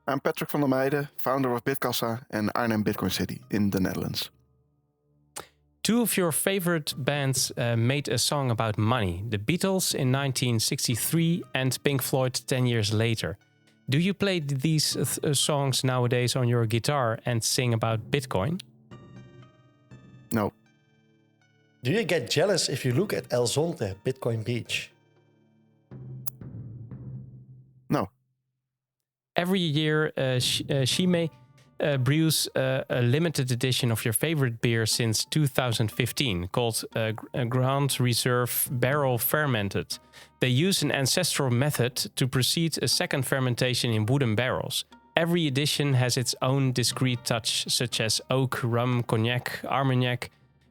I'm Patrick van der Meijde, founder of Bitkassa and Arnhem Bitcoincity in the Netherlands. Two of your favorite bands made a song about money. The Beatles in 1963 and Pink Floyd 10 years later. Do you play these songs nowadays on your guitar and sing about Bitcoin? No. Do you get jealous if you look at Zonte, Bitcoin Beach? No. Every year, Shime brews a limited edition of your favorite beer since 2015, called Grand Reserve Barrel Fermented. They use an ancestral method to proceed a second fermentation in wooden barrels. Every edition has its own discrete touch, such as oak, rum, cognac, armagnac.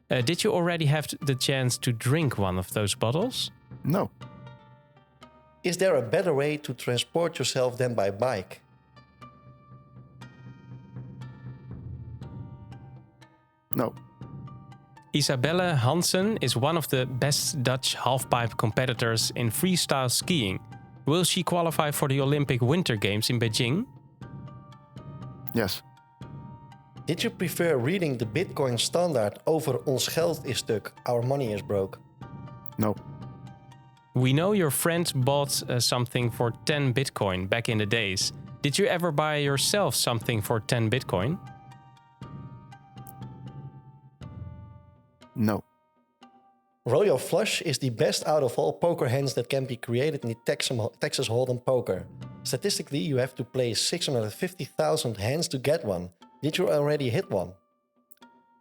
Did you already have the chance to drink one of those bottles? No. Is there a better way to transport yourself than by bike? No. Isabelle Hansen is one of the best Dutch halfpipe competitors in freestyle skiing. Will she qualify for the Olympic Winter Games in Beijing? Yes. Did you prefer reading the Bitcoin standard over Ons geld is stuk, our money is broke? No. We know your friend bought something for 10 Bitcoin back in the days. Did you ever buy yourself something for 10 Bitcoin? No. Royal Flush is the best out of all poker hands that can be created in the Texas Hold'em poker. Statistically, you have to play 650,000 hands to get one. Did you already hit one?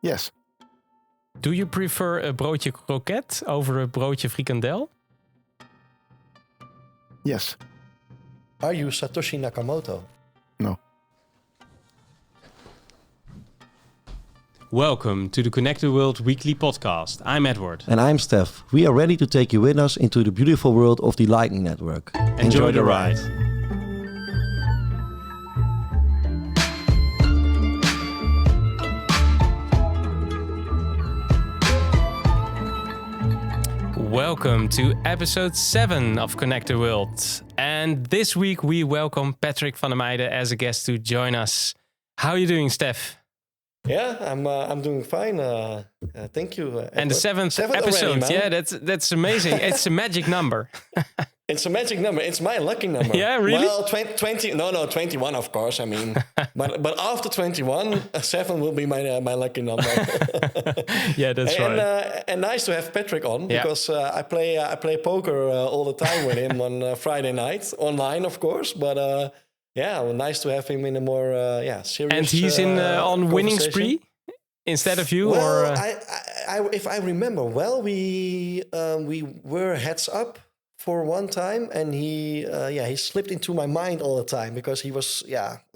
Yes. Do you prefer a broodje kroket over a broodje frikandel? Yes. Are you Satoshi Nakamoto? No. Welcome to the Connect the World Weekly Podcast. I'm Edward. And I'm Steph. We are ready to take you with us into the beautiful world of the Lightning Network. Enjoy the ride. Welcome to episode 7 of Connect the World. And this week we welcome Patrick van der Meijde as a guest to join us. How are you doing, Steph? Yeah, I'm doing fine. Thank you. And the seventh episode, already, yeah, that's amazing. It's a magic number. It's a magic number. It's my lucky number. Yeah, really? Well, 21, of course. I mean, but after 21, 7 will be my lucky number. Yeah, that's right. And nice to have Patrick on Yeah. because I play poker all the time with him on Friday night online, of course. But yeah, well, nice to have him in a more serious. And he's on winning spree instead of you, well, or if I remember well, we were heads up for one time, and he slipped into my mind all the time because he was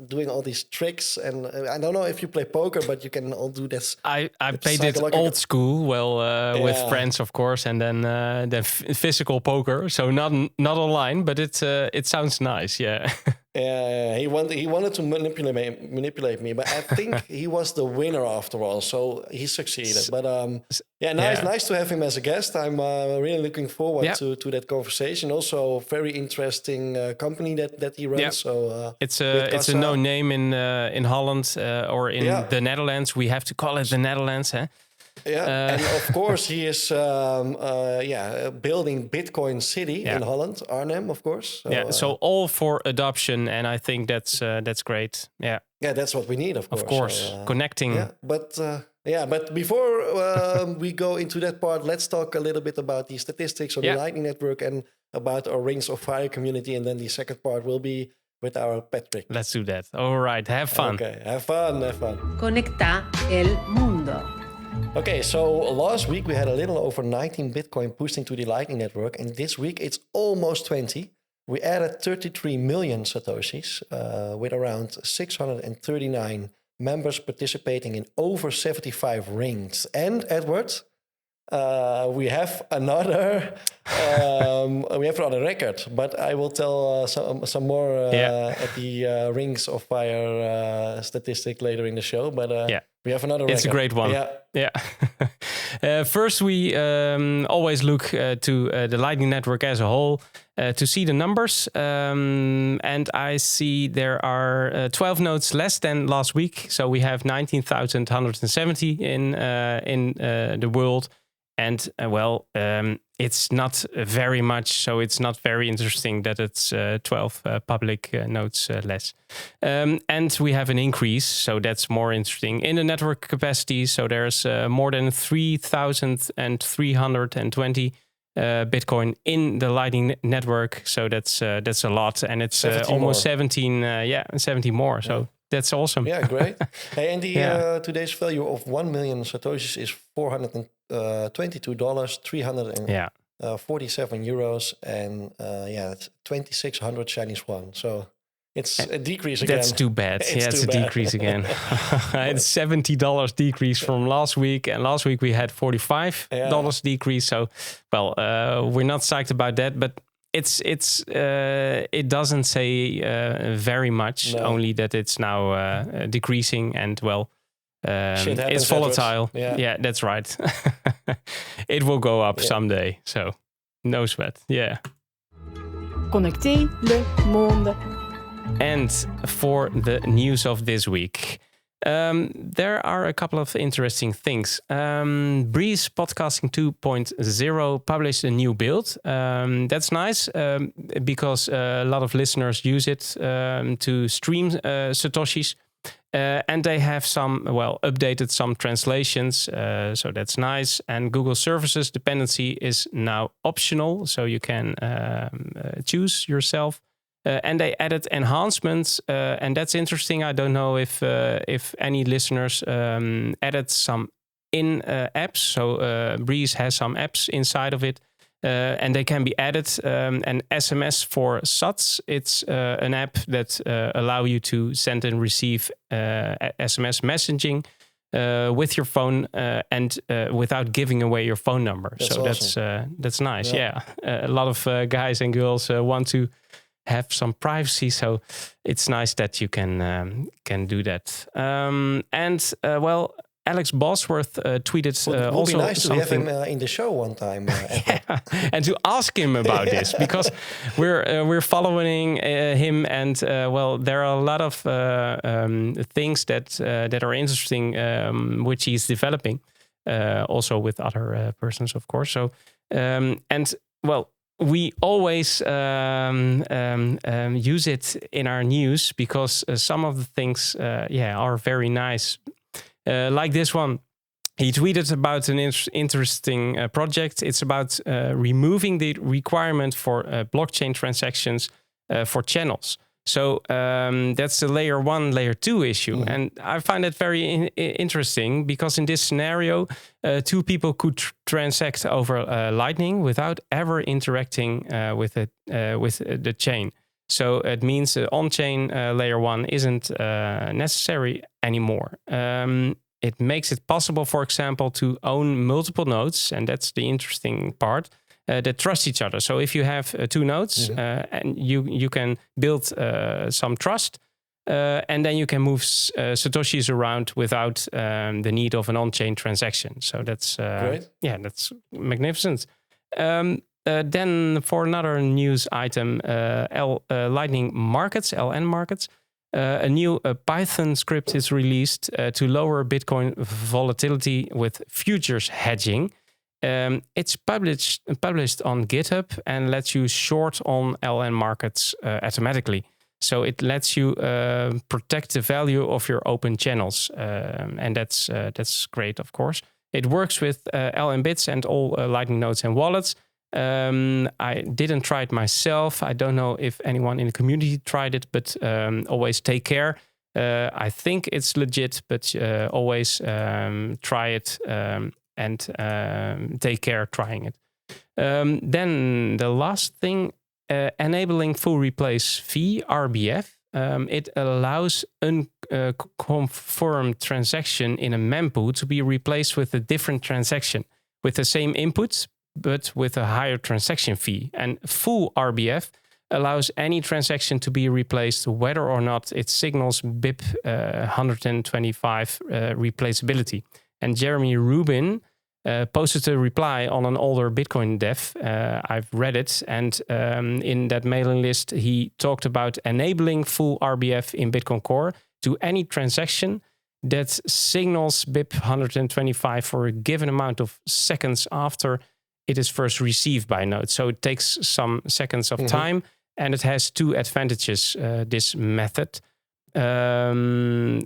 doing all these tricks, and I don't know if you play poker, but you can all do this. I played it old school, with friends, of course, and then the physical poker, so not online, but it sounds nice, yeah. Yeah, he wanted to manipulate me, but I think he was the winner after all, so he succeeded. But nice to have him as a guest. I'm really looking forward to that conversation. Also, very interesting company that he runs. Yeah. So it's a no name in Holland or in the Netherlands. We have to call it the Netherlands, huh? Yeah, and of course he is building Bitcoincity in Holland, Arnhem, of course. So, so all for adoption, and I think that's great. Yeah, that's what we need, of course. Of course, connecting. Yeah, but before we go into that part, let's talk a little bit about the statistics of the Lightning Network and about our Rings of Fire community, and then the second part will be with our Patrick. Let's do that. All right, have fun. Okay, have fun. Conecta el mundo. Okay, so last week we had a little over 19 Bitcoin pushed into the Lightning Network, and this week it's almost 20. We added 33 million Satoshis with around 639 members participating in over 75 rings. And Edward, we have another record, but I will tell some more at the Rings of Fire statistic later in the show. But We have another It's a record. great one. Yeah. First, we always look to the Lightning Network as a whole to see the numbers. And I see there are 12 nodes less than last week. So we have 19,170 in the world. And it's not very much, so it's not very interesting that it's 12 public nodes less. And we have an increase, so that's more interesting. In the network capacity, so there's more than 3,320 Bitcoin in the Lightning Network, so that's a lot. And it's almost 17 more, so... That's awesome. Yeah, great. Hey, and today's value of 1 million Satoshis is $422, 347 euros, and it's 2,600 Chinese yuan. So it's a decrease again. That's too bad. It's a decrease again. It's $70 decrease from last week, and last week we had $45 decrease. So, we're not psyched about that, but it doesn't say very much. No. Only that it's now decreasing, and it's volatile. Yeah, that's right. It will go up someday. So no sweat. Yeah. Connectez le monde. And for the news of this week. There are a couple of interesting things. Breeze Podcasting 2.0 published a new build. That's nice because a lot of listeners use it to stream Satoshis. And they have updated some translations. So that's nice. And Google Services dependency is now optional. So you can choose yourself. And they added enhancements, and that's interesting. I don't know if any listeners added some apps. So Breeze has some apps inside of it, and they can be added. And SMS for Sats, it's an app that allow you to send and receive SMS messaging with your phone and without giving away your phone number. That's so awesome. That's nice. Yeah. A lot of guys and girls want to have some privacy, so it's nice that you can do that. Alex Bosworth tweeted would be nice something. To have him in the show one time. And to ask him about this, because we're following him, and there are a lot of things that are interesting, which he's developing, also with other persons, of course. So we always use it in our news because some of the things, are very nice. Like this one, he tweeted about an interesting project. It's about removing the requirement for blockchain transactions for channels. So that's the layer 1, layer 2 issue. Mm-hmm. And I find it very interesting because in this scenario, 2 people could transact over Lightning without ever interacting with the chain. So it means on-chain layer 1 isn't necessary anymore. It makes it possible, for example, to own multiple nodes, and that's the interesting part, that trust each other. So if you have 2 nodes, and you can build some trust, and then you can move Satoshis around without the need of an on-chain transaction. So that's great. Yeah, that's magnificent. Then for another news item, Lightning Markets, LN Markets, a new Python script is released to lower Bitcoin volatility with futures hedging. It's published on GitHub and lets you short on LN Markets automatically. So it lets you protect the value of your open channels, and that's great, of course. It works with LN Bits and all Lightning nodes and wallets. I didn't try it myself. I don't know if anyone in the community tried it, but always take care. I think it's legit, but always try it and take care trying it. Then the last thing, enabling full replace fee, RBF. It allows unconfirmed transaction in a mempool to be replaced with a different transaction with the same inputs, but with a higher transaction fee. And full RBF allows any transaction to be replaced whether or not it signals BIP 125 replaceability. And Jeremy Rubin posted a reply on an older Bitcoin dev. I've read it, and in that mailing list, he talked about enabling full RBF in Bitcoin Core to any transaction that signals BIP 125 for a given amount of seconds after it is first received by a node. So it takes some seconds of time, and it has two advantages, this method. One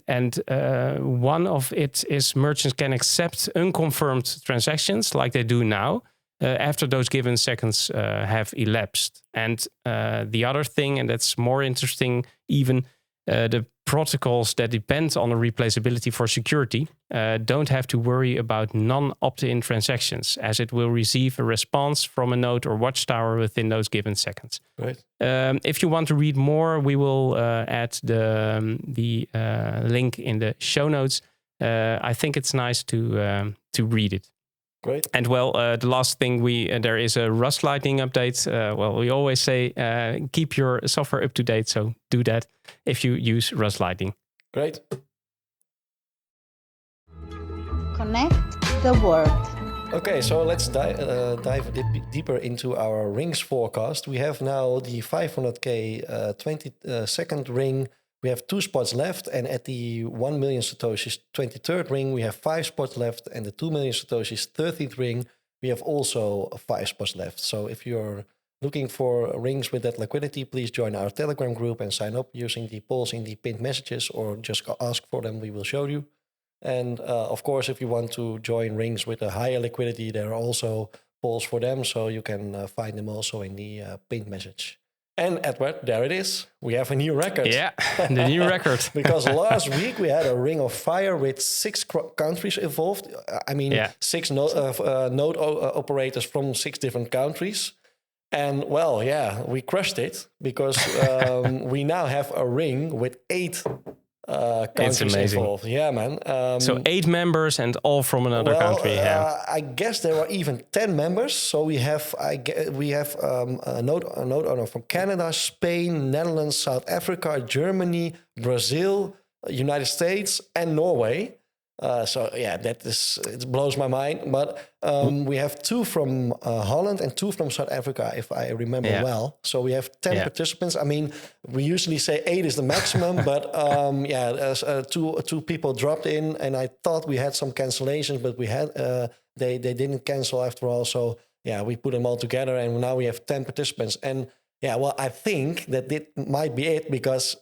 of it is merchants can accept unconfirmed transactions like they do now after those given seconds have elapsed. And the other thing, and that's more interesting even, the protocols that depend on the replaceability for security don't have to worry about non-opt-in transactions, as it will receive a response from a node or watchtower within those given seconds. Right. If you want to read more, we will add the link in the show notes. I think it's nice to read it. Great. And the last thing there is a Rust Lightning update. We always say keep your software up to date, so do that if you use Rust Lightning. Great. Connect the world. Okay, so let's dive a bit deeper into our rings forecast. We have now the 500k 22nd ring. We have 2 spots left, and at the 1 million Satoshis 23rd ring, we have 5 spots left, and the 2 million Satoshis 13th ring, we have also 5 spots left. So if you're looking for rings with that liquidity, please join our Telegram group and sign up using the polls in the pinned messages, or just ask for them, we will show you. And of course, if you want to join rings with a higher liquidity, there are also polls for them, so you can find them also in the pinned message. And Edward, there it is. We have a new record. Yeah, the new record. Because last week we had a ring of fire with 6 countries involved. I mean, 6 node operators from 6 different countries. And we crushed it because we now have a ring with 8 countries involved. Yeah, man. So 8 members and all from another country. Yeah. I guess there are even 10 members. So we have a node owner from Canada, Spain, Netherlands, South Africa, Germany, Brazil, United States, and Norway. It blows my mind. But we have 2 from Holland and 2 from South Africa, if I remember well. So we have 10 participants. I mean, we usually say 8 is the maximum, but 2 people dropped in, and I thought we had some cancellations, but we had they didn't cancel after all. So we put them all together, and now we have 10 participants. And I think that it might be it because,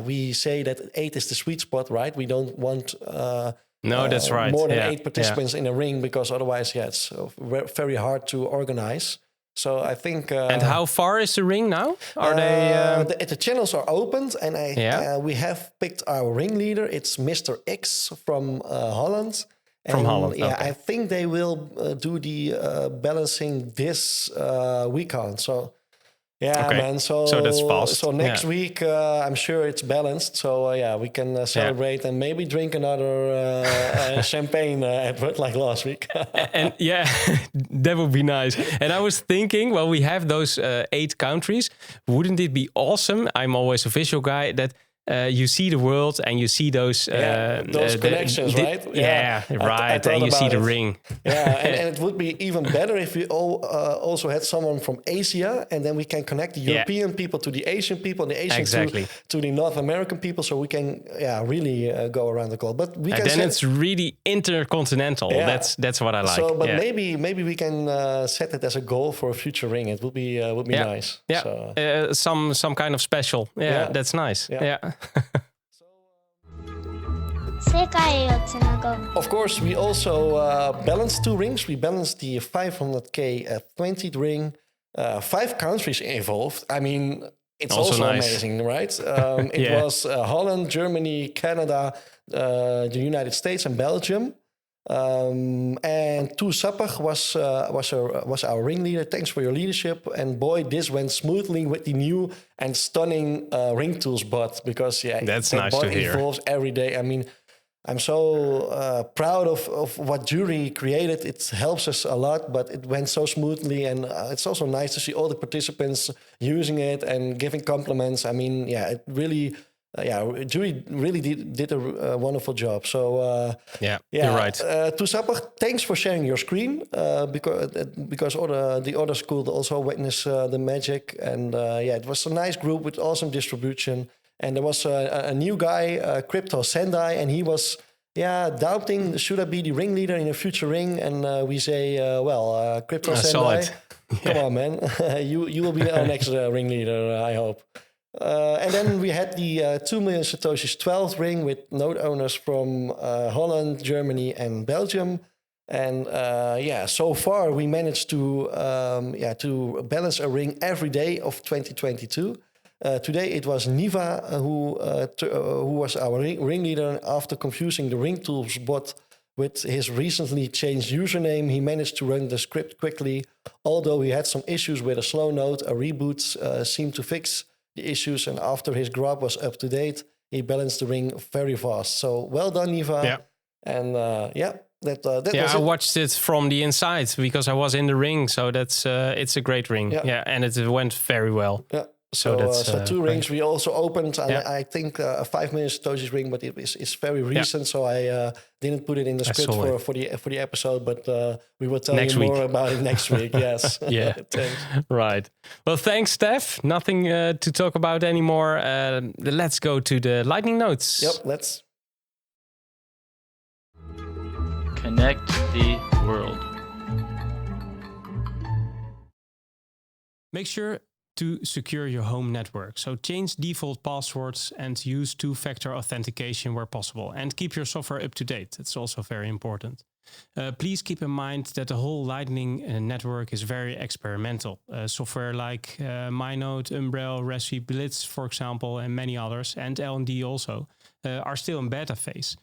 we say that 8 is the sweet spot, right? We don't want that's right. more than 8 participants in a ring because otherwise, it's very hard to organize. So I think... and how far is the ring now? Are they... The channels are opened, and we have picked our ringleader. It's Mr. X from Holland. From Holland, okay. I think they will do the balancing this weekend. So... man. So that's fast. So next week, I'm sure it's balanced. So we can celebrate and maybe drink another champagne, Edward, like last week. And that would be nice. And I was thinking, we have those 8 countries. Wouldn't it be awesome? I'm always a visual guy that. You see the world and you see those connections, right? Right. And you see the ring. And it would be even better if we also had someone from Asia, and then we can connect the European people to the Asian people, and the Asian to the North American people, so we can really go around the globe. But we can it's really intercontinental. That's what I like. So, but maybe we can set it as a goal for a future ring. It would be nice. Yeah, so. Some kind of special. That's nice. Of course, we also balanced 2 rings. We balanced the 500k 20th ring. 5 countries involved. I mean, it's also nice. Amazing, right? It was Holland, Germany, Canada, the United States, and Belgium. And Tu Sapach was our ringleader. Thanks for your leadership. And boy, this went smoothly with the new and stunning ring tools bot, because that's that nice bot to hear. evolves every day. I mean, I'm so proud of what Jonī created. It helps us a lot, but it went so smoothly. And it's also nice to see all the participants using it and giving compliments. I mean, it really... Jonī really did a wonderful job. So you're right. Toesappig, thanks for sharing your screen because the others could also witness the magic. And it was a nice group with awesome distribution. And there was a new guy, Crypto Sendai, and he was doubting should I be the ringleader in a future ring? And we say, Crypto Sendai, come on, man, you will be our next ringleader, I hope. And then we had the 2 million Satoshis 12th ring with node owners from Holland, Germany, and Belgium. And so far we managed to balance a ring every day of 2022. Today it was Niva who was our ringleader. After confusing the ring tools bot with his recently changed username, he managed to run the script quickly. Although he had some issues with a slow node, a reboot seemed to fix the issues, and after his grab was up to date, he balanced the ring very fast. So well done, Niva. Yeah. And that was it. I watched it from the inside because I was in the ring. So that's it's a great ring. Yeah, and it went very well. Yeah. So that's 2 rings we also opened. I think a 5 million Satoshis ring, but it's very recent, so I didn't put it in the script for the episode. But we will tell you more about it next week. Yes. Yeah. Thanks. Right. Well, thanks, Steph. Nothing to talk about anymore. Let's go to the lightning notes. Yep. Let's connect the world. Make sure to secure your home network. So change default passwords and use 2-factor authentication where possible. And keep your software up to date. It's also very important. Please keep in mind that the whole Lightning network is very experimental. Software like MyNode, Umbrel, Raspberry Blitz, for example, and many others, and LND also, are still in beta phase.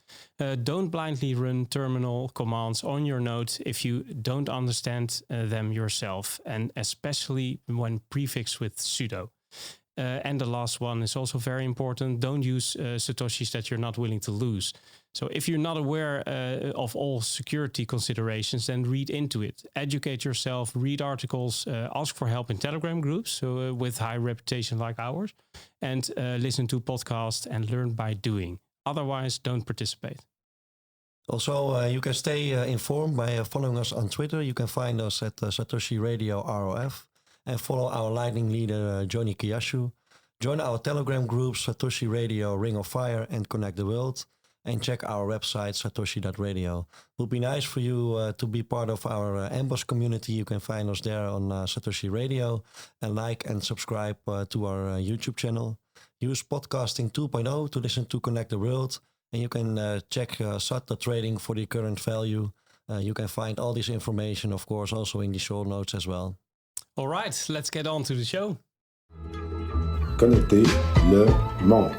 Don't blindly run terminal commands on your node if you don't understand them yourself, and especially when prefixed with sudo. And the last one is also very important. Don't use Satoshis that you're not willing to lose. So if you're not aware of all security considerations, then read into it. Educate yourself, read articles, ask for help in Telegram groups with high reputation like ours, and listen to podcasts and learn by doing. Otherwise, don't participate. Also, you can stay informed by following us on Twitter. You can find us at Satoshi Radio ROF and follow our Lightning leader, Jonī Kyasshu. Join our Telegram groups, Satoshi Radio, Ring of Fire, and Connect the World. And check our website, satoshi.radio. It would be nice for you to be part of our Amboss community. You can find us there on Satoshi Radio. And like and subscribe to our YouTube channel. Use Podcasting 2.0 to listen to Connect the World. And you can check SAT trading for the current value. You can find all this information, of course, also in the show notes as well. All right, let's get on to the show. Connecter le monde.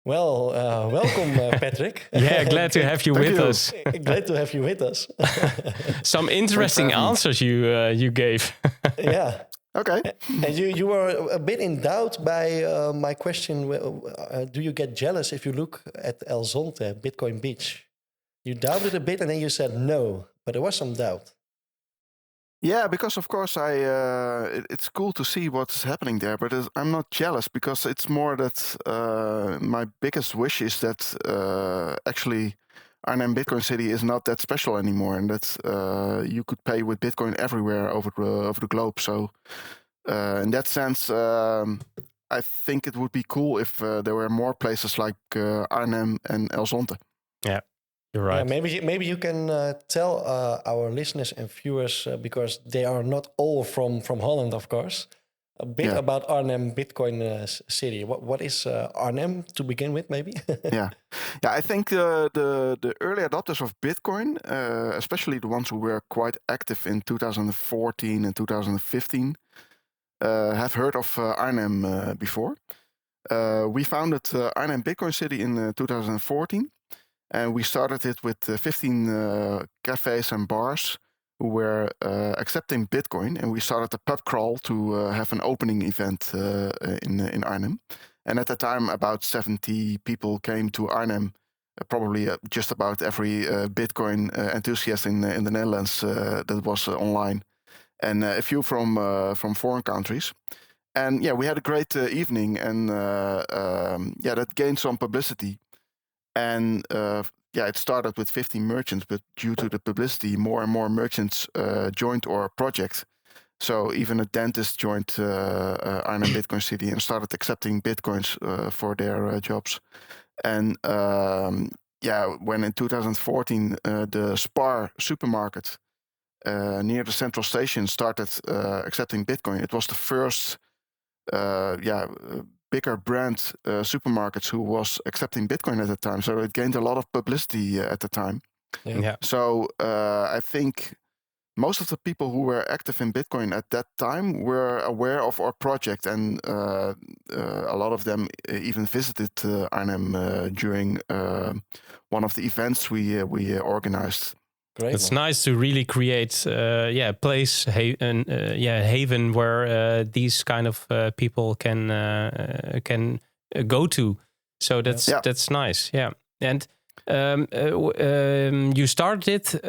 Well, welcome, Patrick. Yeah, glad to have you with us. Glad to have you with us. Some interesting answers you gave. Yeah. Okay. And you were a bit in doubt by my question. Do you get jealous if you look at Zonte, Bitcoin Beach? You doubted a bit and then you said no, but there was some doubt. Yeah, because of course it's cool to see what's happening there, but I'm not jealous because it's more that my biggest wish is that actually Arnhem Bitcoincity is not that special anymore, and that you could pay with Bitcoin everywhere over the globe. So in that sense, I think it would be cool if there were more places like Arnhem and Zonte. Yeah. You're right. Maybe you can tell our listeners and viewers, because they are not all from Holland, of course, a bit about Arnhem Bitcoincity. What is Arnhem to begin with, maybe? Yeah. I think the early adopters of Bitcoin, especially the ones who were quite active in 2014 and 2015, have heard of Arnhem before. We founded Arnhem Bitcoincity in 2014. And we started it with 15 cafes and bars who were accepting Bitcoin. And we started a pub crawl to have an opening event in Arnhem. And at the time, about 70 people came to Arnhem. Probably just about every Bitcoin enthusiast in the Netherlands that was online, and a few from foreign countries. And yeah, we had a great evening, and that gained some publicity. And it started with 50 merchants, but due to the publicity, more and more merchants joined our project. So even a dentist joined Arnhem Bitcoincity and started accepting Bitcoins for their jobs. And when in 2014 the Spar supermarket near the central station started accepting Bitcoin, it was the first bigger brand supermarkets who was accepting Bitcoin at the time. So it gained a lot of publicity at the time. Yeah. So I think most of the people who were active in Bitcoin at that time were aware of our project, and a lot of them even visited Arnhem during one of the events we organized. Great. It's nice to really create haven where these kind of people can go to. So that's nice. Yeah. And you started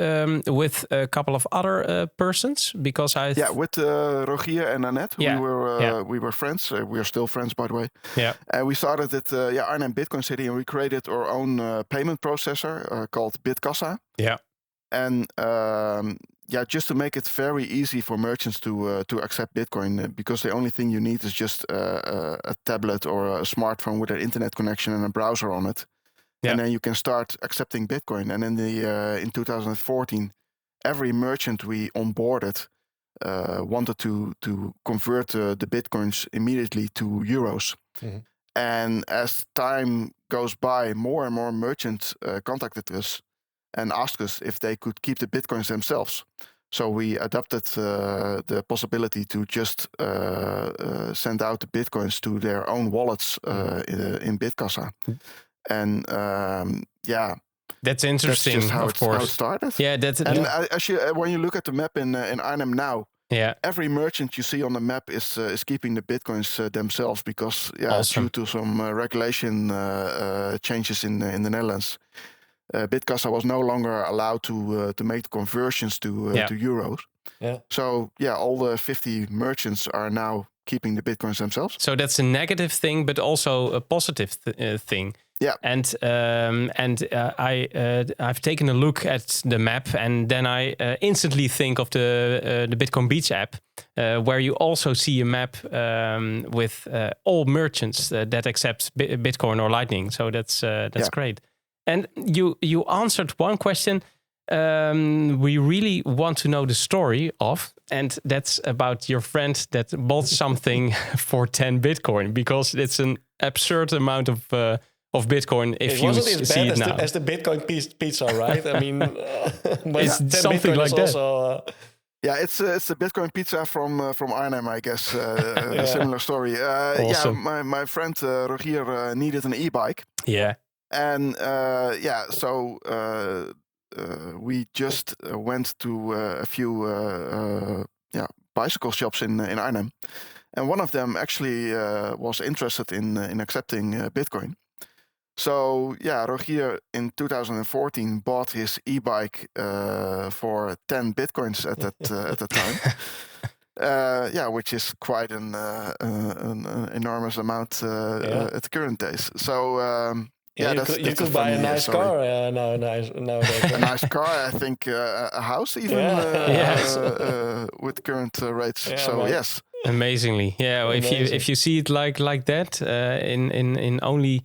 with a couple of other persons, because with Rogier and Annette. We were friends. We are still friends, by the way. Yeah. We started at Arnhem Bitcoincity, and we created our own payment processor called Bitkassa. Yeah. And just to make it very easy for merchants to accept Bitcoin, because the only thing you need is just a tablet or a smartphone with an internet connection and a browser on it. Yeah. And then you can start accepting Bitcoin. And in 2014, every merchant we onboarded wanted to convert the Bitcoins immediately to euros. Mm-hmm. And as time goes by, more and more merchants contacted us and asked us if they could keep the Bitcoins themselves. So we adopted the possibility to just send out the Bitcoins to their own wallets in Bitkassa. And that's interesting. That's just how of course, how it started. Yeah, when you look at the map in Arnhem now, every merchant you see on the map is keeping the Bitcoins themselves, because due to some regulation changes in the Netherlands, Bitkassa was no longer allowed to make the conversions to euros. Yeah. So all the 50 merchants are now keeping the Bitcoins themselves. So that's a negative thing, but also a positive thing. Yeah, and I've taken a look at the map, and then I instantly think of the Bitcoin Beach app, where you also see a map with all merchants that accept Bitcoin or Lightning. So that's great. And you answered one question we really want to know the story of, and that's about your friend that bought something for 10 Bitcoin, because it's an absurd amount of Bitcoin if you see it now. As the Bitcoin pizza, right? I mean, it's something Bitcoin like that. Also, it's the Bitcoin pizza from Arnhem, I guess. A similar story. Awesome. My friend Rogier needed an e-bike. Yeah. And so we just went to a few bicycle shops in Arnhem, and one of them actually was interested in accepting Bitcoin. So Rogier in 2014 bought his e-bike for 10 Bitcoins at that time. Which is quite an enormous amount at the current days. So. You could buy a nice car nowadays. A nice car, I think, a house even with current rates. Yeah, so right. Yes, amazingly, Well, if you see it like that in only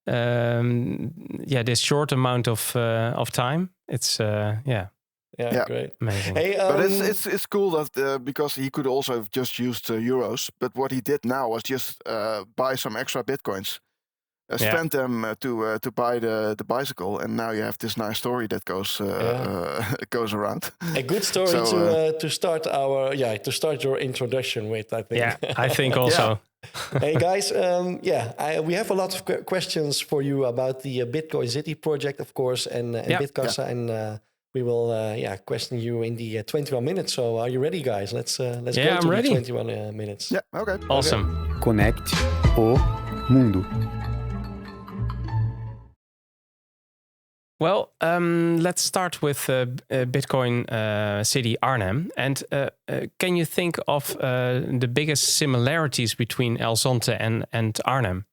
this short amount of time, it's great, amazing. Hey, but it's cool that because he could also have just used euros, but what he did now was just buy some extra Bitcoins. Spend them to buy the bicycle, and now you have this nice story that goes around. A good story to start your introduction with, I think. Yeah, I think also. Hey guys, we have a lot of questions for you about the Bitcoincity project, of course, and Bitkassa, and we will question you in the 21 minutes. So are you ready, guys? Let's go to I'm ready. the 21 minutes. Yeah, okay. Awesome. Connect au Mundo. Well, let's start with Bitcoin city Arnhem. And can you think of the biggest similarities between Zonte and Arnhem?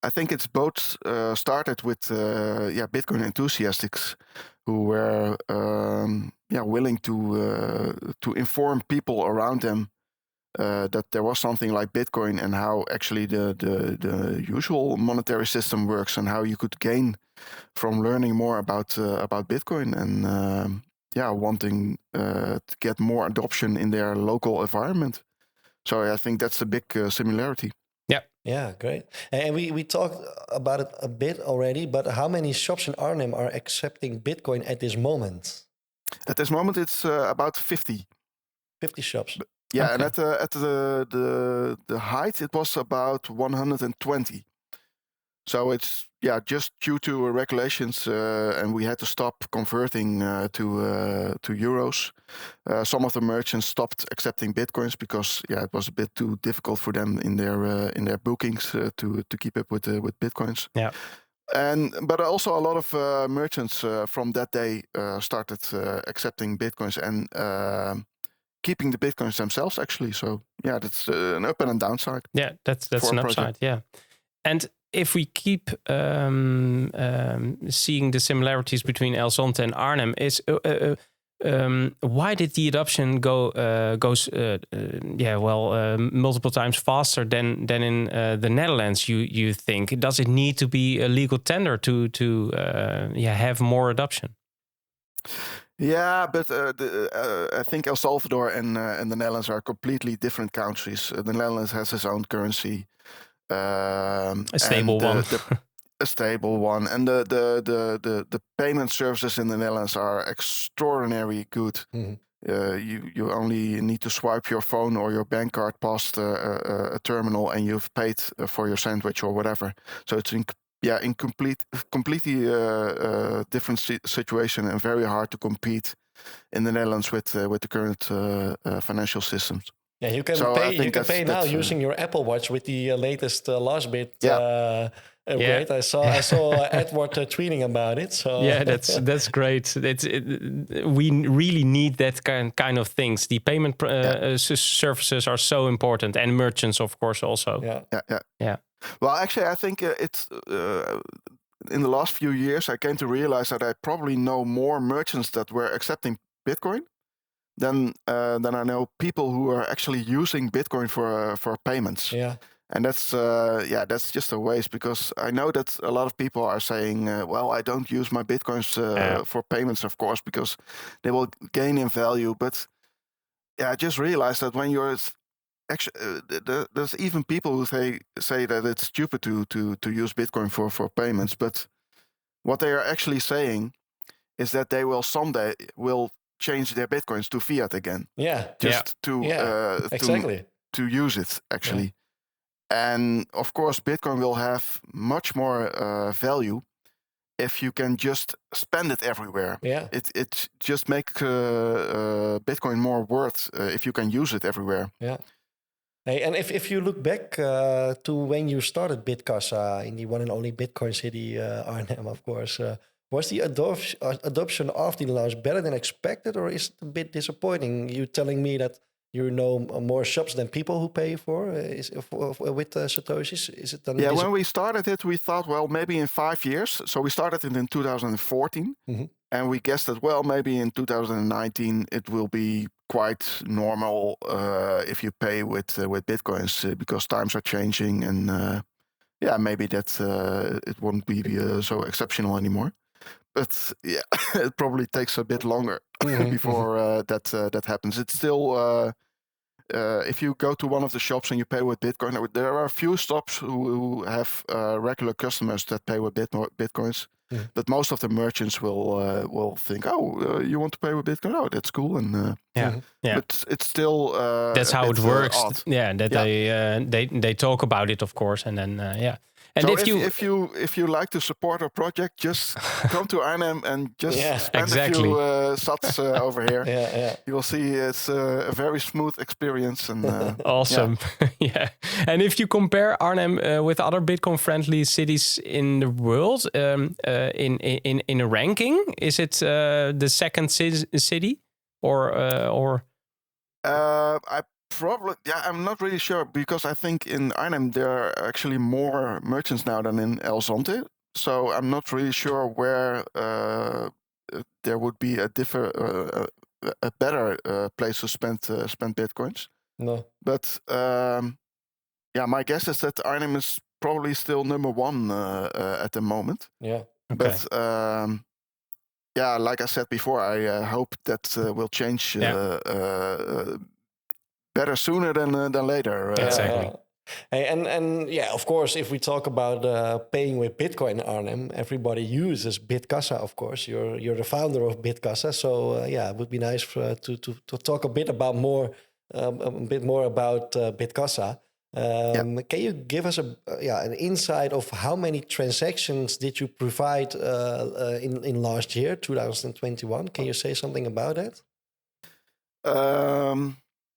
I think it's both started with Bitcoin enthusiasts who were willing to inform people around them that there was something like Bitcoin and how actually the usual monetary system works and how you could gain from learning more about Bitcoin and wanting to get more adoption in their local environment. So I think that's a big similarity. Yeah, great. And we talked about it a bit already, but how many shops in Arnhem are accepting Bitcoin at this moment? At this moment, it's about 50. 50 shops. Yeah, Okay. and at the height, it was about 120. So it's just due to regulations, and we had to stop converting to euros. Some of the merchants stopped accepting bitcoins because it was a bit too difficult for them in their bookings to keep up with bitcoins. Yeah. But also a lot of merchants from that day started accepting bitcoins and keeping the bitcoins themselves. Actually, so that's an up and a downside. Yeah, that's an upside. Yeah, and if we keep seeing the similarities between Zonte and Arnhem, is why did the adoption goes multiple times faster than in the Netherlands? You think, does it need to be a legal tender to have more adoption? Yeah, but I think El Salvador and the Netherlands are completely different countries. The Netherlands has its own currency. A stable one. A stable one, and the payment services in the Netherlands are extraordinarily good. Mm-hmm. You only need to swipe your phone or your bank card past a terminal, and you've paid for your sandwich or whatever. So it's completely different situation and very hard to compete in the Netherlands with the current financial systems. Yeah, you can So pay. You can pay now using your Apple Watch with the latest Lastbit upgrade. I saw Edward tweeting about it. So yeah, that's great. We really need that kind of things. The payment services are so important, and merchants, of course, also. Yeah. Well, actually, I think it's in the last few years I came to realize that I probably know more merchants that were accepting Bitcoin than I know people who are actually using Bitcoin for payments. Yeah. And that's just a waste, because I know that a lot of people are saying, well, I don't use my Bitcoins for payments, of course, because they will gain in value. But I just realized that when you're actually, there's even people who say that it's stupid to use Bitcoin for payments. But what they are actually saying is that they will someday change their Bitcoins to fiat again. Yeah. Just exactly. to use it, actually. Yeah. And of course, Bitcoin will have much more value if you can just spend it everywhere. Yeah. It just make Bitcoin more worth if you can use it everywhere. Yeah. Hey, and if you look back to when you started Bitkassa in the one and only Bitcoincity Arnhem, of course, was the adoption of the launch better than expected, or is it a bit disappointing? You telling me that you know more shops than people who pay with Satoshis? Is it? When we started it, we thought, well, maybe in 5 years. So we started it in 2014, and we guessed that, well, maybe in 2019 it will be quite normal if you pay with Bitcoins because times are changing, and maybe that it won't be so exceptional anymore. But it probably takes a bit longer before that happens. It's still, if you go to one of the shops and you pay with Bitcoin, there are a few shops who have regular customers that pay with Bitcoins. But most of the merchants will think, you want to pay with Bitcoin? Oh, that's cool. And but it's still that's how it works. Odd. They talk about it, of course, and then And so if you like to support our project, just come to Arnhem and just spend exactly. a few sats over here. Yeah. You will see it's a very smooth experience. And awesome. Yeah. And if you compare Arnhem with other Bitcoin-friendly cities in the world, in a ranking, is it the second city, or? I'm not really sure, because I think in Arnhem there are actually more merchants now than in Zonte. So I'm not really sure where there would be a better place to spend Bitcoins. No. But my guess is that Arnhem is probably still number one at the moment. Yeah. Okay. But like I said before, I hope that will change better sooner than later. Exactly. Hey, and of course, if we talk about paying with Bitcoin in Arnhem, everybody uses Bitkassa. Of course, you're the founder of Bitkassa, so it would be nice to talk a bit more about Bitkassa. Can you give us an insight of how many transactions did you provide in last year, 2021? Can you say something about that?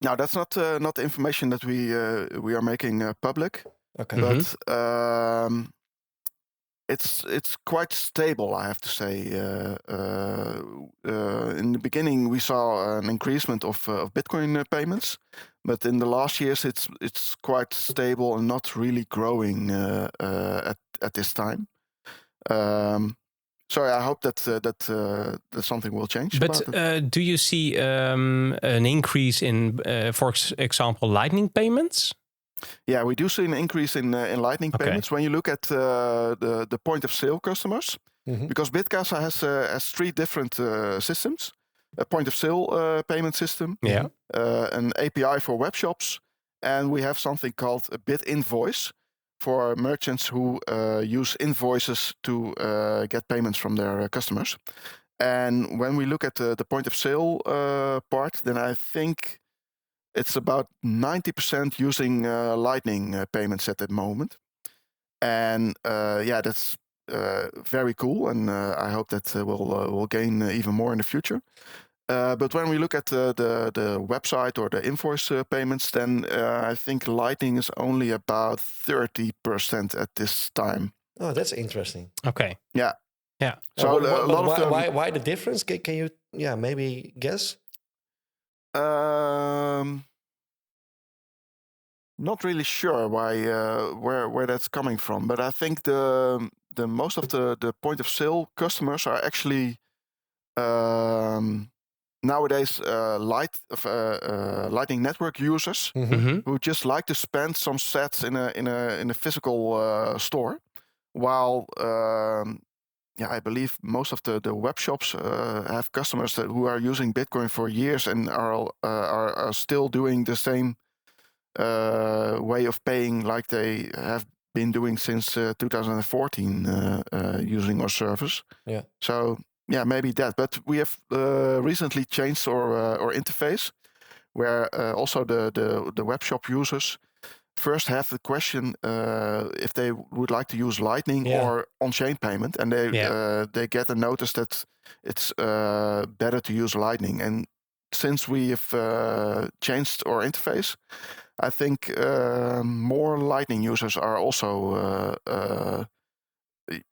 Now, that's not the information that we are making public. Okay. But it's quite stable, I have to say. In the beginning, we saw an increasement of Bitcoin payments, but in the last years, it's quite stable and not really growing at this time. So I hope that something will change. But do you see an increase in, for example, Lightning payments? Yeah, we do see an increase in Lightning payments when you look at the point of sale customers, because Bitkassa has three different systems: a point of sale payment system, an API for web shops, and we have something called a Bit Invoice for merchants who use invoices to get payments from their customers. And when we look at the point of sale part, then I think it's about 90% using Lightning payments at the moment. And that's very cool, and I hope that will gain even more in the future. But when we look at the website or the invoice payments, then I think Lightning is only about 30% at this time. Oh, that's interesting. Okay. Yeah. So why the difference? Can you maybe guess? Not really sure why where that's coming from, but I think the most of the point of sale customers are actually nowadays Lightning Network users who just like to spend some sats in a physical store, while I believe most of the web shops have customers who are using Bitcoin for years and are still doing the same way of paying like they have been doing since 2014 using our service. Yeah. So maybe that. But we have recently changed our interface, where also the web shop users first have the question if they would like to use Lightning or on-chain payment, and they get a notice that it's better to use Lightning. And since we have changed our interface, I think more Lightning users are also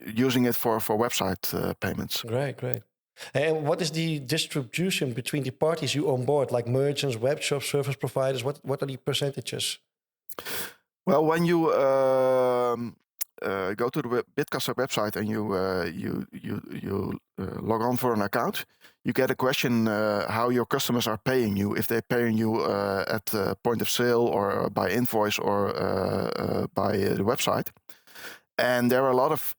using it for website payments. Great. And what is the distribution between the parties you onboard, like merchants, web shops, service providers? What are the percentages? Well, when you go to the Bitkassa website and you log on for an account, you get a question how your customers are paying you, if they're paying you at point of sale or by invoice or by the website. And there are a lot of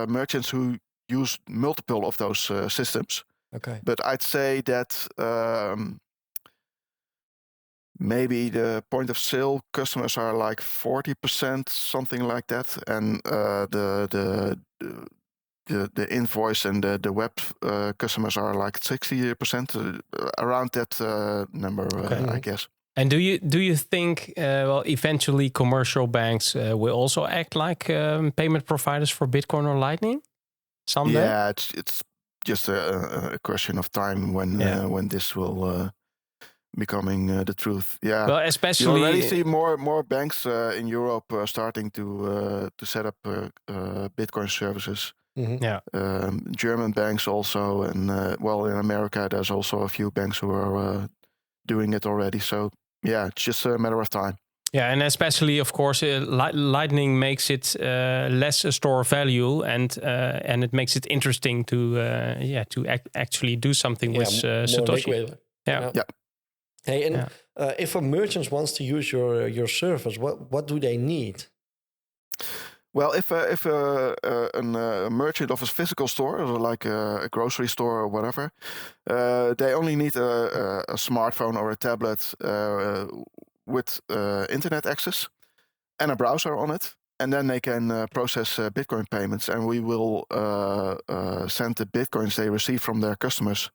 merchants who use multiple of those systems. Okay. But I'd say that maybe the point of sale customers are like 40%, something like that, and the invoice and the web customers are like 60%, around that number, I guess. And do you think eventually commercial banks will also act like payment providers for Bitcoin or Lightning someday? Yeah, it's just a question of time when this will becoming the truth. Yeah, well, especially you already see more banks in Europe starting to set up Bitcoin services. Mm-hmm. Yeah, German banks also, and in America there's also a few banks who are doing it already. So yeah, it's just a matter of time. Yeah, and especially, of course, Lightning makes it less a store of value, and it makes it interesting to actually do something with Satoshi. Liquid. Yeah. Hey, and if a merchant wants to use your service, what do they need? Well, if a merchant of a physical store, like a grocery store or whatever, they only need a smartphone or a tablet with internet access and a browser on it, and then they can process Bitcoin payments, and we will send the Bitcoins they receive from their customers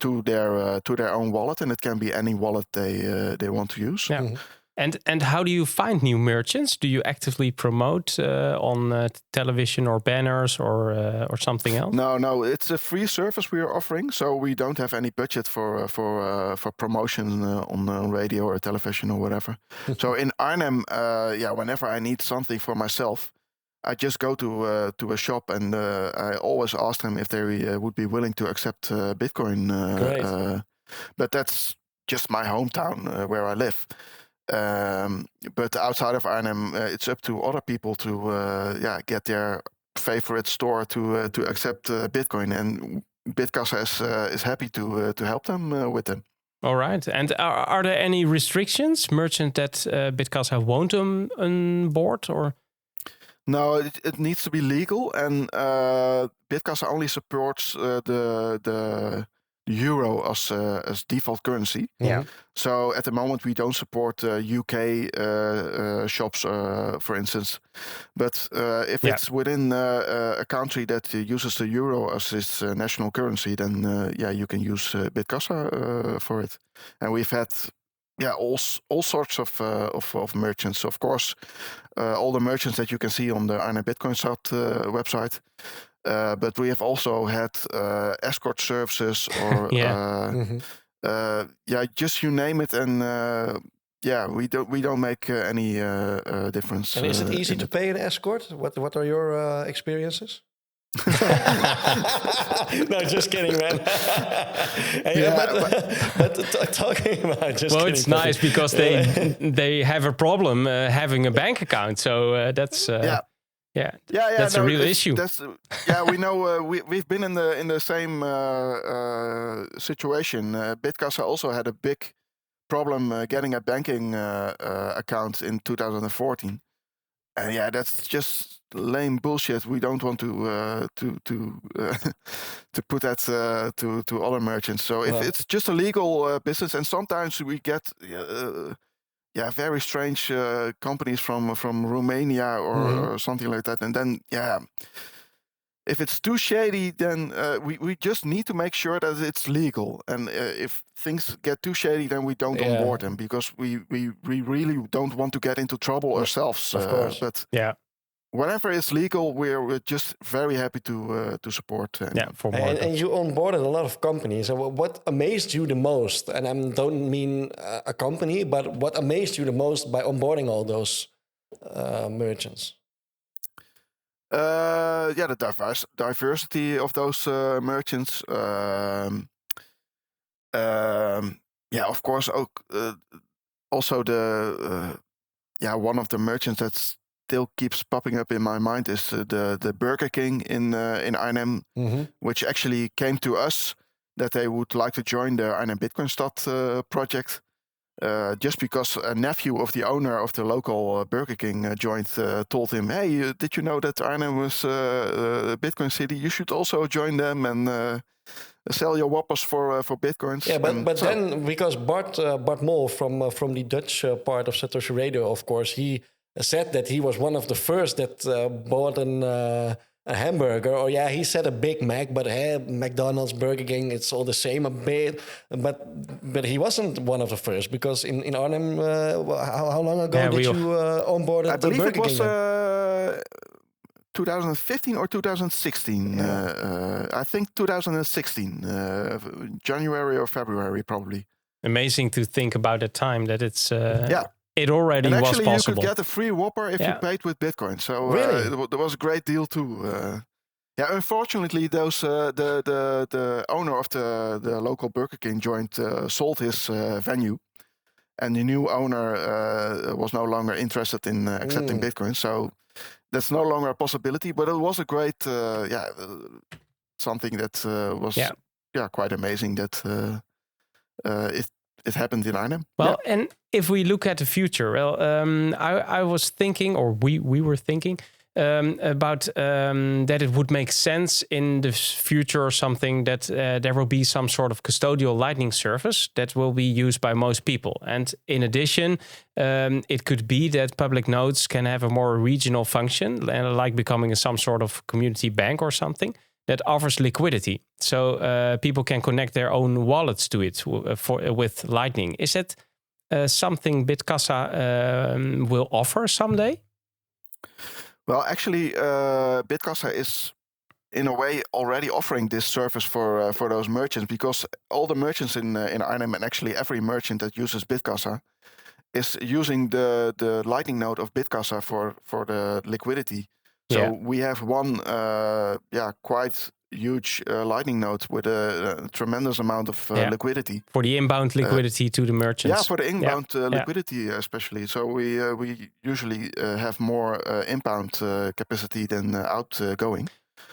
to their own wallet, and it can be any wallet they want to use. Yeah. Mm-hmm. And how do you find new merchants? Do you actively promote on television or banners or something else? No, it's a free service we are offering, so we don't have any budget for promotion on radio or television or whatever. So in Arnhem, whenever I need something for myself, I just go to a shop and I always ask them if they would be willing to accept Bitcoin. But that's just my hometown where I live. But outside of Arnhem, it's up to other people to get their favorite store to accept Bitcoin, and Bitkassa is happy to help them with them. All right. And are there any restrictions, merchant that Bitkassa won't onboard, or? No, it needs to be legal, and Bitkassa only supports the euro as default currency. Yeah. So at the moment we don't support UK shops, for instance. But if it's within a country that uses the euro as its national currency, then you can use Bitkassa for it. And we've had all sorts of merchants. Of course, all the merchants that you can see on the Arnhem Bitcoincity website. But we have also had escort services or just you name it, and we don't make any difference. And is it easy to pay an escort? What are your experiences? No, just kidding, man. But talking about just well, kidding, it's nice because they have a problem having a bank account, so that's. That's a real issue. We know. We've been in the same situation. Bitkassa also had a big problem getting a banking account in 2014, and that's just lame bullshit. We don't want to put that to other merchants. So if it's just a legal business, and sometimes we get. Very strange companies from Romania or something like that. And then, if it's too shady, then we just need to make sure that it's legal. And if things get too shady, then we don't onboard them, because we really don't want to get into trouble ourselves. Of course. But whenever it's legal, we're just very happy to support. And you onboarded a lot of companies. What amazed you the most? And I don't mean a company, but what amazed you the most by onboarding all those merchants? The diversity of those merchants. Of course, also the one of the merchants that's still keeps popping up in my mind is the Burger King in Arnhem, which actually came to us that they would like to join the Arnhem Bitcoincity project, just because a nephew of the owner of the local Burger King told him, hey, did you know that Arnhem was Bitcoincity? You should also join them and sell your whoppers for Bitcoins. Yeah, but then because Bart Mol from the Dutch part of Satoshi Radio, of course, he said that he was one of the first that bought a hamburger, or he said a Big Mac, but McDonald's, Burger King, it's all the same a bit. But he wasn't one of the first, because in Arnhem, how long ago did you onboard I the believe Burger it was King? 2015 or 2016. I think 2016, January or February, probably. Amazing to think about the time that it's Yeah. it already And was actually, possible. you could get a free Whopper if you paid with Bitcoin. So Really? there was a great deal too. Unfortunately, those the owner of the local Burger King joint sold his venue, and the new owner was no longer interested in accepting Bitcoin. So that's no longer a possibility. But it was a great, something that was quite amazing that it happened in Arnhem. Well, and if we look at the future, well, I was thinking, or we were thinking about that it would make sense in the future or something that there will be some sort of custodial Lightning service that will be used by most people. And in addition, it could be that public nodes can have a more regional function, like becoming some sort of community bank or something that offers liquidity. So people can connect their own wallets to it with Lightning. Is it something Bitkassa will offer someday? Well, actually, Bitkassa is in a way already offering this service for those merchants, because all the merchants in Arnhem, and actually every merchant that uses Bitkassa, is using the Lightning node of Bitkassa for the liquidity. So we have one quite huge Lightning node with a tremendous amount of liquidity. For the inbound liquidity to the merchants. Yeah, for the inbound liquidity especially. So we usually have more inbound capacity than outgoing.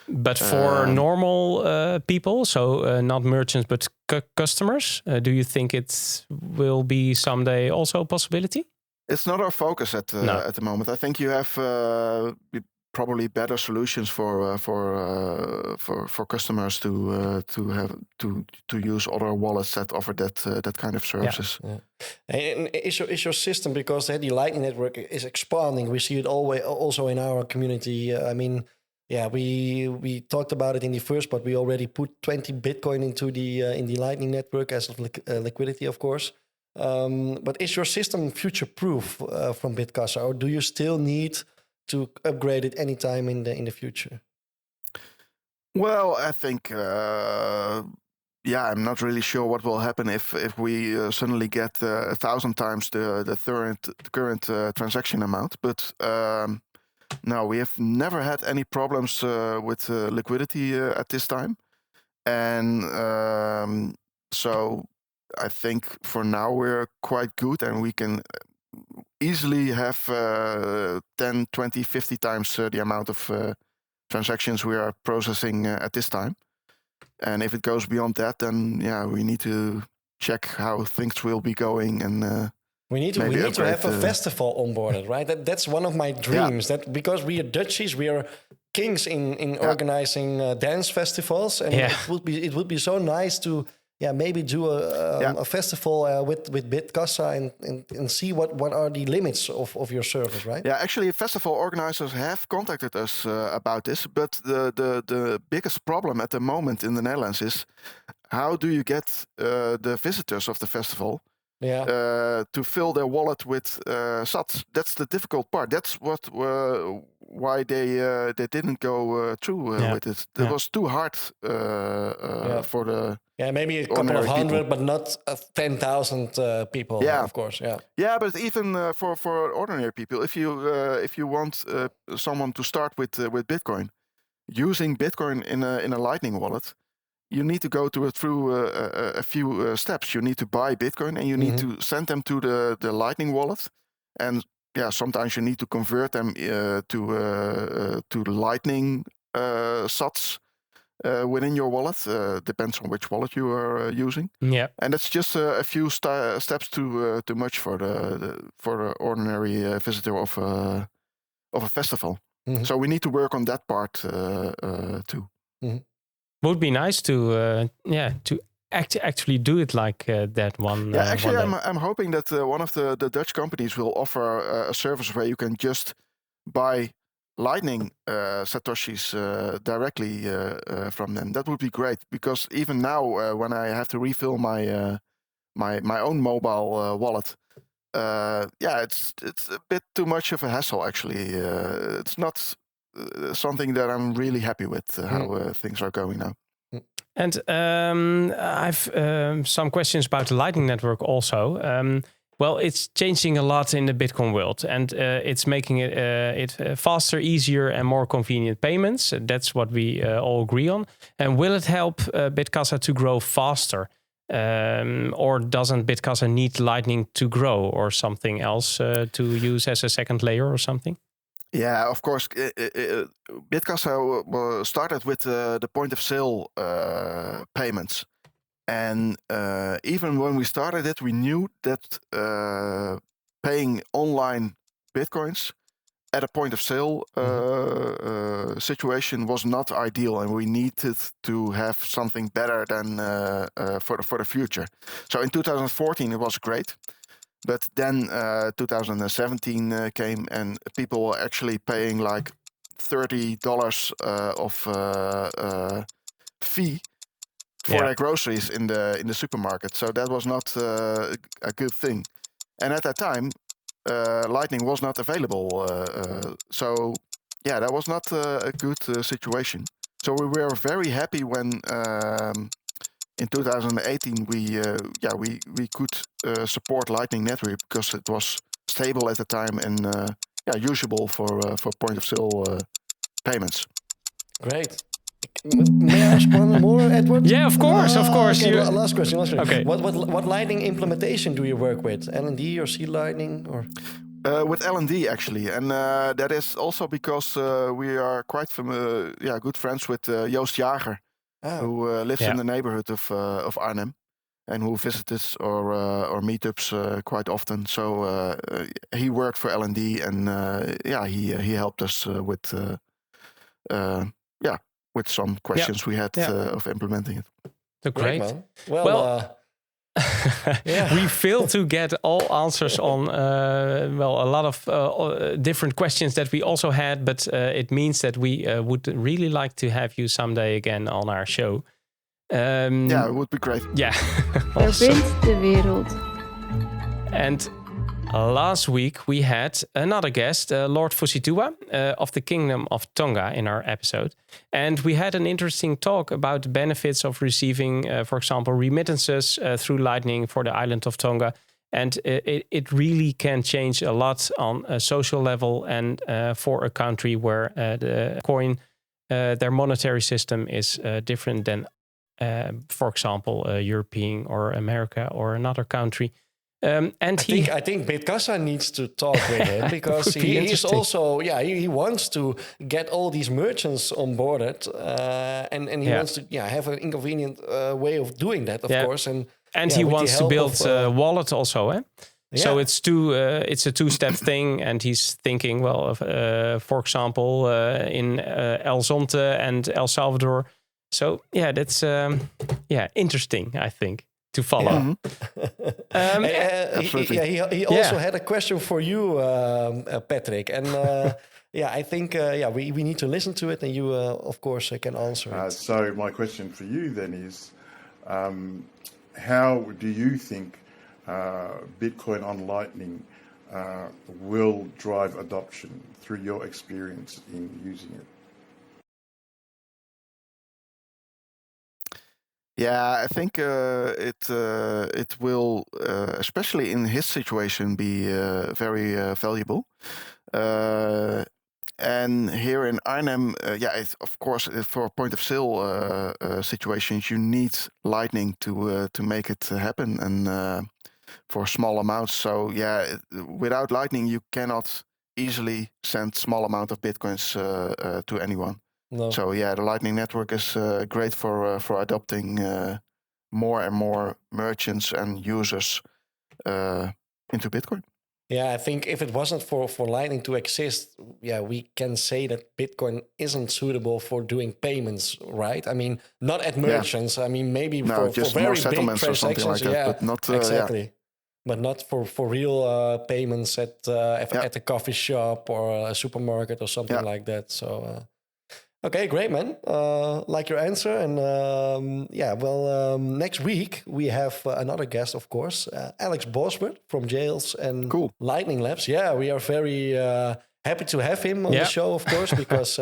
But for normal people, so not merchants but customers, do you think it will be someday also a possibility? It's not our focus at the moment. I think you have probably better solutions for customers to use other wallets that offer that kind of services. Yeah. And is your system, because the Lightning Network is expanding? We see it also in our community. I mean, we talked about it in the first, but we already put 20 Bitcoin into the Lightning Network as of liquidity, of course. But is your system future-proof from Bitkassa, or do you still need to upgrade it anytime in the future? Well, I think, I'm not really sure what will happen if we suddenly get 1,000 times the current transaction amount. But no, we have never had any problems with liquidity at this time. And so I think for now we're quite good, and we can easily have 10, 20, 50 times the amount of transactions we are processing at this time. And if it goes beyond that, then we need to check how things will be going, and we need to have a festival onboarded, right? That's one of my dreams. That because we are Dutchies, we are kings in organizing dance festivals, and it would be so nice to maybe do a festival with Bitkassa and see what are the limits of your service, right? Yeah, actually, festival organizers have contacted us about this, but the biggest problem at the moment in the Netherlands is how do you get the visitors of the festival to fill their wallet with sats? That's the difficult part. That's why they didn't go through with it. It was too hard for the maybe a couple of hundred, but not 10,000 people. Of course. But even for ordinary people, if you want someone to start with Bitcoin, using Bitcoin in a Lightning wallet, you need to go through a few steps. You need to buy Bitcoin, and you need to send them to the Lightning wallet. And sometimes you need to convert them to Lightning sats within your wallet. Depends on which wallet you are using. Yeah, and it's just a few steps too much for the ordinary visitor of a festival. So we need to work on that part too. Would be nice to actually do it like that one. Actually, one I'm hoping that one of the Dutch companies will offer a service where you can just buy Lightning Satoshis directly from them, that would be great. Because even now, when I have to refill my own mobile wallet, it's a bit too much of a hassle. Actually, it's not something that I'm really happy with how things are going now. And I've some questions about the Lightning Network also. Well, it's changing a lot in the Bitcoin world, and it's making it faster, easier, and more convenient payments. That's what we all agree on. And will it help Bitkassa to grow faster? Or doesn't Bitkassa need Lightning to grow, or something else to use as a second layer or something? Yeah, of course. Bitkassa started with the point of sale payments. And even when we started it, we knew that paying online Bitcoins at a point of sale situation was not ideal. And we needed to have something better than for the future. So in 2014, it was great. But then 2017 came and people were actually paying like $30 of fee for their groceries in the supermarket. So that was not a good thing. And at that time, Lightning was not available. So yeah, that was not a good situation. So we were very happy when in 2018 we could support Lightning Network because it was stable at the time and usable for point of sale payments. Great. May I ask one more, Edward? Yeah, of course. Okay, last question. Okay. What Lightning implementation do you work with? LND or C Lightning or? With LND actually, and that is also because we are quite good friends with Joost Jager, who lives in the neighborhood of Arnhem, and who visits our meetups quite often. So he worked for LND, and he helped us with some questions we had of implementing it. So great. Man. Well we failed to get all answers on a lot of different questions that we also had, but it means that we would really like to have you someday again on our show. It would be great. Yeah. Verbind de wereld. And last week we had another guest, Lord Fusituwa of the Kingdom of Tonga in our episode. And we had an interesting talk about the benefits of receiving, for example, remittances through Lightning for the island of Tonga. And it really can change a lot on a social level and for a country where the coin, their monetary system is different than, for example, European or America or another country. I think Bitkassa needs to talk with him because he's also he wants to get all these merchants onboarded and he wants to have an inconvenient way of doing that, of course, and he wants to build a wallet also, eh? So it's a two-step thing, and he's thinking, for example, in El Zonte and El Salvador. So that's interesting, I think, to follow. He also had a question for you, Patrick, and I think we need to listen to it, and you of course can answer it. So my question for you then is, how do you think Bitcoin on Lightning will drive adoption through your experience in using it? Yeah, I think it will, especially in his situation, be very valuable. And here in Arnhem, of course, for point of sale situations, you need Lightning to make it happen, and for small amounts. So without Lightning, you cannot easily send small amount of Bitcoins to anyone. No. So the Lightning Network is great for adopting more and more merchants and users into Bitcoin. Yeah, I think if it wasn't for Lightning to exist, we can say that Bitcoin isn't suitable for doing payments, right? I mean, not at merchants. I mean, maybe for just very more big settlements or something transactions. like that, but not exactly. but not for real payments at a coffee shop or a supermarket or something like that. So okay, great, man. Like your answer, and next week we have another guest, of course, Alex Bosworth from Jails and Lightning Labs. Yeah, we are very happy to have him on the show, of course, because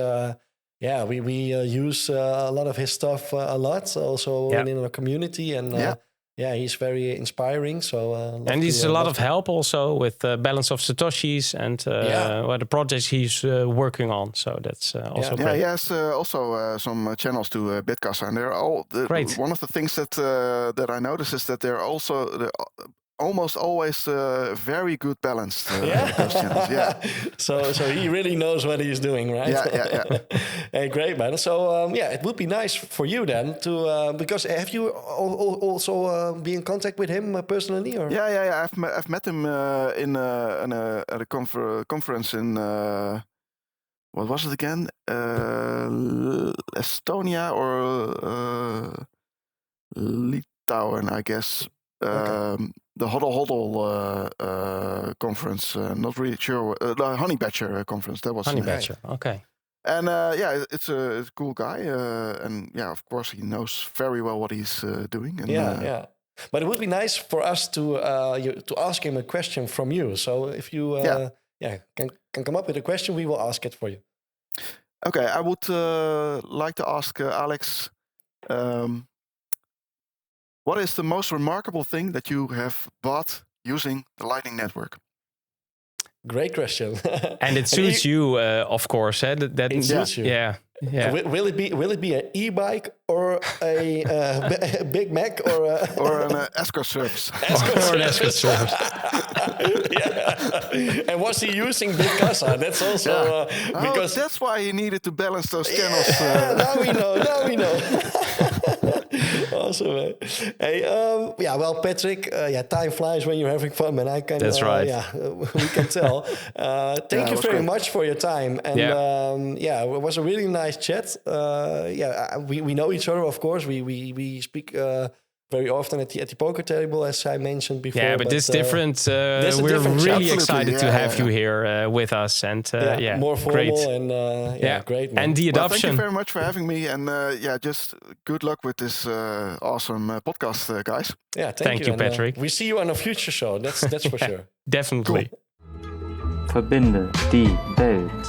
we use a lot of his stuff a lot, also in our community, and he's very inspiring. So and he's a lot of help also with balance of Satoshis and the projects he's working on. So that's also great. Yeah, he has also some channels to Bitkassa, and they're all great. One of the things that I notice is that they're almost always very good balanced. Those channels. Yeah. So he really knows what he's doing, right? Yeah. Hey, great, man. So it would be nice for you then to because have you also be in contact with him personally? Or? Yeah. I've met him at a conference in what was it again? Estonia or Litauen, I guess. The Hodl conference, not really sure. The Honey Badger conference, that was Honey Badger, okay. And it's a cool guy, and of course he knows very well what he's doing. And, but it would be nice for us to ask him a question from you. So if you can come up with a question, we will ask it for you. Okay, I would like to ask Alex. What is the most remarkable thing that you have bought using the Lightning Network? Great question. And it suits you, of course. It suits you. Yeah. Will it be an e-bike or a Big Mac or an escort service? Or an escort service. And was he using Bitkassa? That's also because that's why he needed to balance those channels. Now we know. Awesome, man. Hey, Patrick, time flies when you're having fun, man. That's right. We can tell. Thank you very much for your time. And it was a really nice chat. We know each other, of course. We speak very often at the poker table, as I mentioned before. Yeah, but this different. We're really excited to have you here with us, and more formal great. And great. Man. And the adoption. Thank you very much for having me, and just good luck with this awesome podcast, guys. Yeah, thank you, Patrick. We see you on a future show. That's for sure. Definitely. Cool. Verbinde die Welt.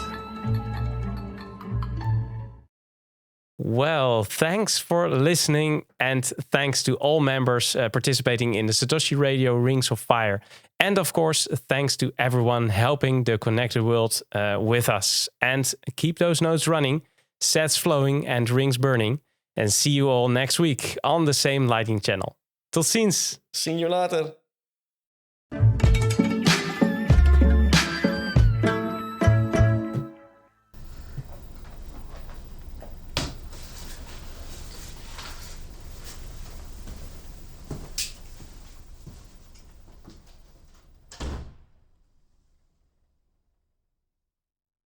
Well, thanks for listening, and thanks to all members participating in the Satoshi Radio Rings of Fire. And of course, thanks to everyone helping the connected world with us. And keep those nodes running, sats flowing, and rings burning. And see you all next week on the same Lightning channel. Tot ziens! See you later!